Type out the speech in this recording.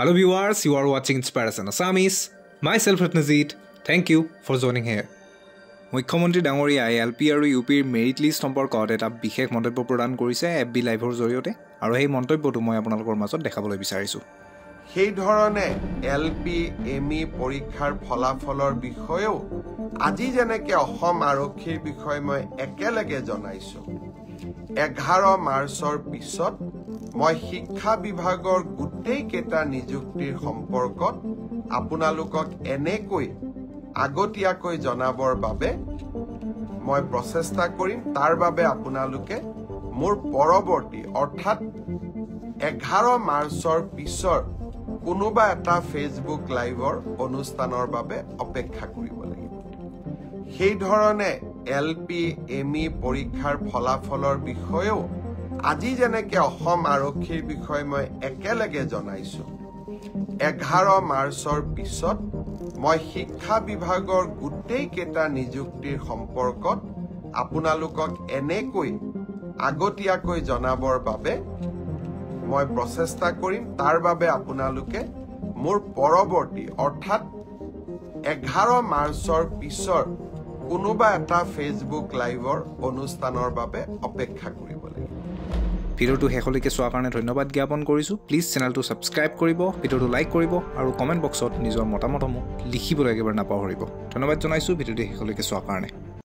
Hello viewers, you are watching Inspiration Assamese. Myself Ratnajit. Thank you for joining here. মুখ্যমন্ত্ৰী ডাঙৰীয়াই LP আৰু ইউপিৰ merit list সম্পৰ্কত এটা বিশেষ মন্তব্য প্ৰদান কৰিছে এফবি লাইভৰ জৰিয়তে আৰু এই মন্তব্যটো মই আপোনালোকৰ মাজত দেখাবলৈ বিচাৰিছো। সেই ধৰণে এলপি এমই পৰীক্ষাৰ ফলাফলৰ বিষয়েও আজি যেনেকৈ অসম আৰক্ষীৰ বিষয়ে মই একেলগে জনাইছো 11 মাৰ্চৰ পিছত মই শিক্ষা বিভাগৰ গোটেই কেটা নিযুক্তিৰ সম্পৰ্কত আপোনালোকক এনেকৈ আগতীয়াকৈ জনাবৰ বাবে মই প্ৰচেষ্টা কৰিম তাৰ বাবে আপোনালোকে মোৰ পৰৱৰ্তী অৰ্থাৎ 11 মাৰ্চৰ পিছৰ কোনোবা এটা ফেসবুক লাইভৰ অনুষ্ঠানৰ বাবে অপেক্ষা কৰিব লাগিব। সেই ধৰণে এলপি এমই পৰীক্ষাৰ ফলাফলৰ বিষয়েও আজি যেনেকৈ অসম আৰক্ষীৰ বিষয়ে মই একেলগে জনাইছো 11 মাৰ্চৰ পিছত মই শিক্ষা বিভাগৰ গোটেই কেটা নিযুক্তিৰ সম্পৰ্কত আপোনালোকক এনেকৈ আগতীয়াকৈ জনাবৰ বাবে মই প্ৰচেষ্টা কৰিম তাৰ বাবে আপোনালোকে মোৰ পৰৱৰ্তী অৰ্থাৎ 11 মাৰ্চৰ পিছৰ কোনোবা এটা ফেসবুক লাইভৰ অনুষ্ঠানৰ বাবে অপেক্ষা কৰিব লাগিব। ভিডিওটো শেষলৈকে চোৱাৰ কাৰণে ধন্যবাদ জ্ঞাপন কৰিছো। প্লিজ চেনেলটো সাবস্ক্ৰাইব কৰিব, ভিডিওটো লাইক কৰিব আৰু কমেন্ট বক্সত নিজৰ মতামতসমূহ লিখিবলৈ একেবাৰে নাপাহৰিব। ধন্যবাদ জনাইছো ভিডিওটো শেষলৈকে চোৱাৰ কাৰণে।